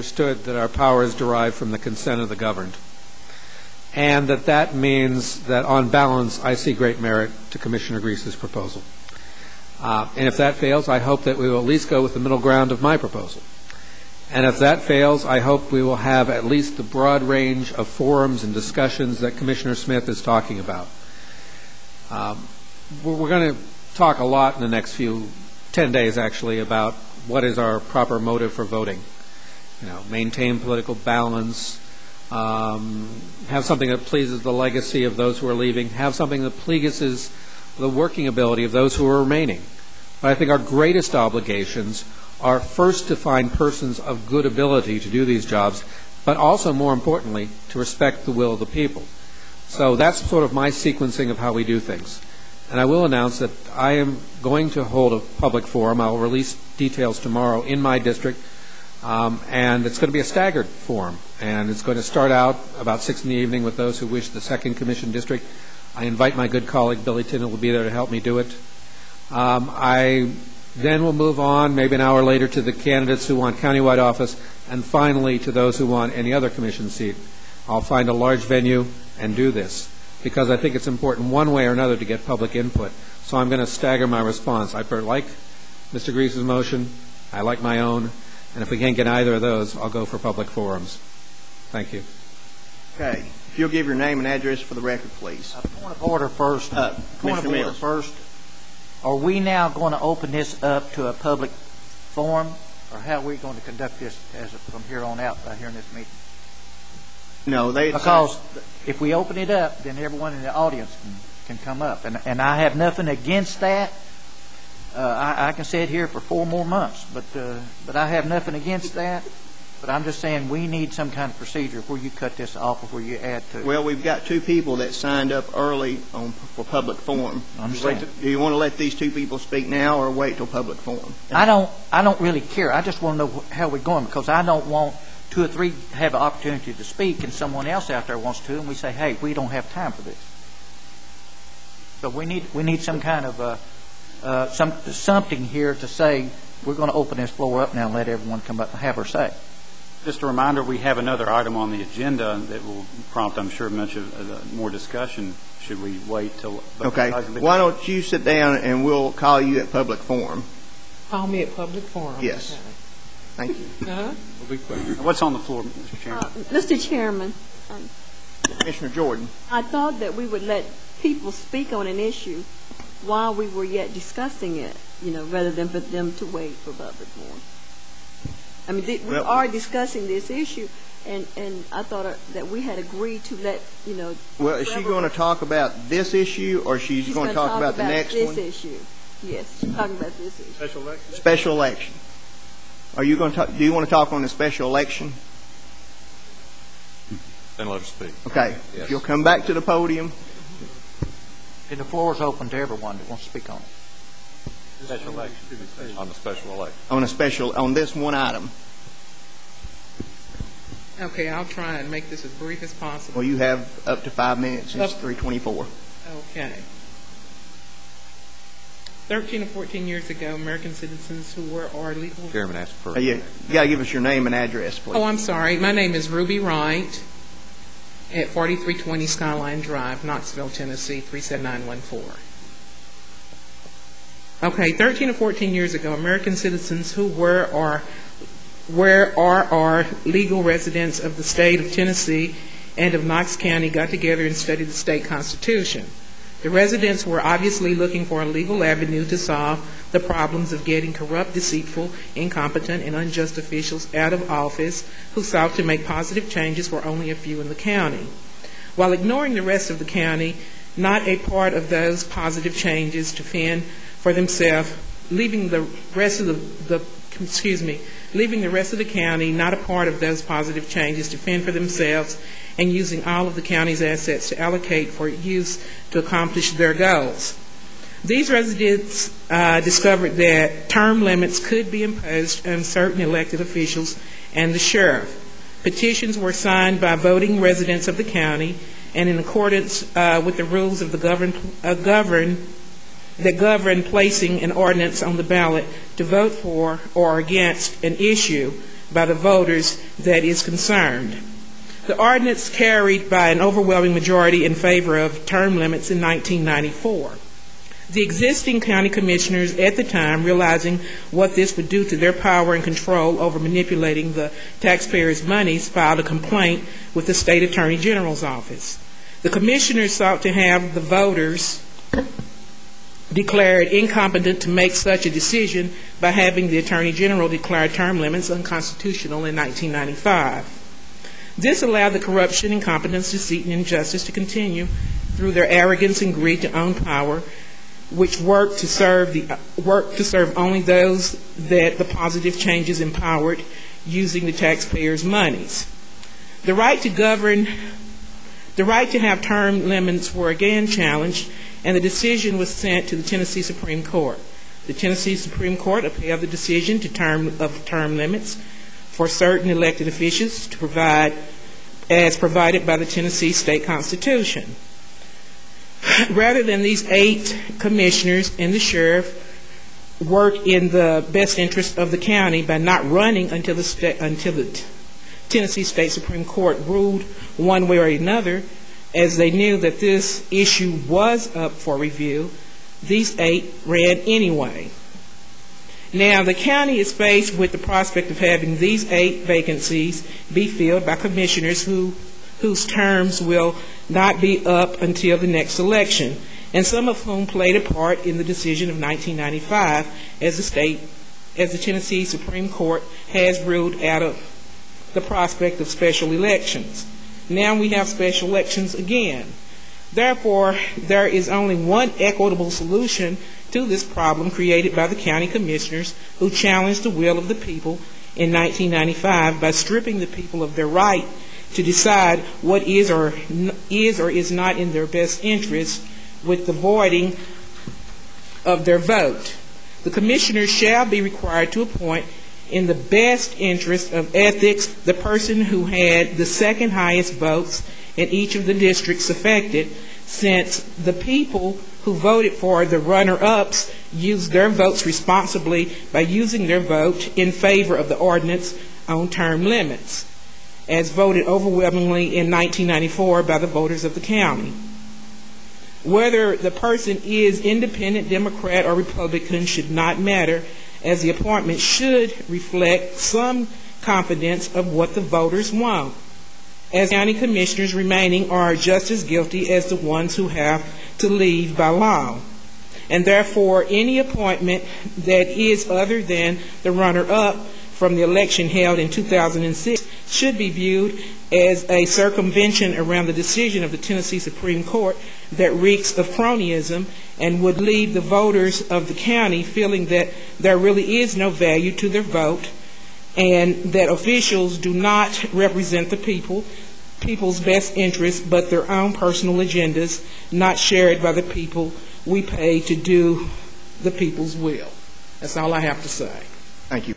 Understood that our power is derived from the consent of the governed, and that means that on balance I see great merit to Commissioner Grease's proposal. And if that fails, I hope that we will at least go with the middle ground of my proposal. And if that fails, I hope we will have at least the broad range of forums and discussions that Commissioner Smith is talking about. We're going to talk a lot in the next 10 days actually about what is our proper motive for voting. Maintain political balance, have something that pleases the legacy of those who are leaving, have something that pleases the working ability of those who are remaining. But I think our greatest obligations are first to find persons of good ability to do these jobs, but also, more importantly, to respect the will of the people. So that's sort of my sequencing of how we do things. And I will announce that I am going to hold a public forum. I will release details tomorrow in my district. And it's going to be a staggered forum, and it's going to start out about 6 in the evening with those who wish the 2nd Commission District. I invite my good colleague Billy Tinnell will be there to help me do it. I then will move on maybe an hour later to the candidates who want countywide office, and finally to those who want any other commission seat. I'll find a large venue and do this, because I think it's important one way or another to get public input. So I'm going to stagger my response. I like Mr. Grease's motion. I like my own. And if we can't get either of those, I'll go for public forums. Thank you. Okay. If you'll give your name and address for the record, please. Point of order first. Point of order first. Are we now going to open this up to a public forum, or how are we going to conduct this from here on out here in this meeting? No, because if we open it up, then everyone in the audience can come up, and I have nothing against that. I can sit here for 4 more months, but I have nothing against that. But I'm just saying we need some kind of procedure where you cut this off or where you add to it. Well, we've got 2 people that signed up early for public forum. Do you want to let these 2 people speak now or wait till public forum? I don't really care. I just want to know how we're going, because I don't want 2 or 3 have an opportunity to speak and someone else out there wants to, and we say, hey, we don't have time for this. So we need some kind of something here to say we're going to open this floor up now and let everyone come up and have her say. Just a reminder, we have another item on the agenda that will prompt, I'm sure, much more discussion. Should we wait till... Okay. Why don't you sit down and we'll call you at public forum. Call me at public forum. Yes. Okay. Thank you. We'll be quick. What's on the floor, Mr. Chairman? Mr. Chairman. Commissioner Jordan. I thought that we would let people speak on an issue while we were yet discussing it, rather than for them to wait for public forum. I mean, we are discussing this issue, and I thought that we had agreed to let, Well, is she going to talk about this issue, or she's going to talk about the next one? This issue. Yes, she's talking about this issue. Special election? Special election. Are you going to do you want to talk on the special election? Then let her speak. Okay. Yes. If you'll come back to the podium. And the floor is open to everyone that wants to speak on it. Special election. On the special election. On this one item. Okay, I'll try and make this as brief as possible. Well, you have up to 5 minutes. It's 3:24. Okay. 13 or 14 years ago, American citizens who were or legal... Chairman asked for... You got to give us your name and address, please. Oh, I'm sorry. My name is Ruby Wright at 4320 Skyline Drive, Knoxville, Tennessee, 37914. Okay, 13 or 14 years ago, American citizens who were or are legal residents of the state of Tennessee and of Knox County got together and studied the state constitution. The residents were obviously looking for a legal avenue to solve the problems of getting corrupt, deceitful, incompetent, and unjust officials out of office who sought to make positive changes for only a few in the county. While ignoring the rest of the county, not a part of those positive changes to fend for themselves, leaving the rest of the county not a part of those positive changes to fend for themselves, and using all of the county's assets to allocate for use to accomplish their goals. These residents discovered that term limits could be imposed on certain elected officials and the sheriff. Petitions were signed by voting residents of the county, and in accordance with the rules of the govern placing an ordinance on the ballot to vote for or against an issue, by the voters that is concerned. The ordinance carried by an overwhelming majority in favor of term limits in 1994. The existing county commissioners at the time, realizing what this would do to their power and control over manipulating the taxpayers' monies, filed a complaint with the state attorney general's office. The commissioners sought to have the voters declared incompetent to make such a decision by having the attorney general declare term limits unconstitutional in 1995. This allowed the corruption, incompetence, deceit, and injustice to continue through their arrogance and greed to own power, which worked to serve only those that the positive changes empowered using the taxpayers' monies. The right to have term limits were again challenged, and the decision was sent to the Tennessee Supreme Court. The Tennessee Supreme Court upheld the decision of term limits for certain elected officials to provide as provided by the Tennessee State Constitution. Rather than these 8 commissioners and the sheriff work in the best interest of the county by not running until the Tennessee State Supreme Court ruled one way or another, as they knew that this issue was up for review, these 8 ran anyway. Now, the county is faced with the prospect of having these 8 vacancies be filled by commissioners whose terms will not be up until the next election, and some of whom played a part in the decision of 1995 as the Tennessee Supreme Court has ruled out of the prospect of special elections. Now we have special elections again. Therefore, there is only one equitable solution to this problem created by the county commissioners who challenged the will of the people in 1995 by stripping the people of their right to decide what is or is not in their best interest with the voiding of their vote. The commissioners shall be required to appoint in the best interest of ethics the person who had the second highest votes in each of the districts affected, since the people who voted for the runner-ups used their votes responsibly by using their vote in favor of the ordinance on term limits, as voted overwhelmingly in 1994 by the voters of the county. Whether the person is independent, Democrat, or Republican should not matter, as the appointment should reflect some confidence of what the voters want, as county commissioners remaining are just as guilty as the ones who have to leave by law. And therefore, any appointment that is other than the runner-up from the election held in 2006 should be viewed as a circumvention around the decision of the Tennessee Supreme Court that reeks of cronyism and would leave the voters of the county feeling that there really is no value to their vote and that officials do not represent the people's best interests, but their own personal agendas, not shared by the people we pay to do the people's will. That's all I have to say. Thank you.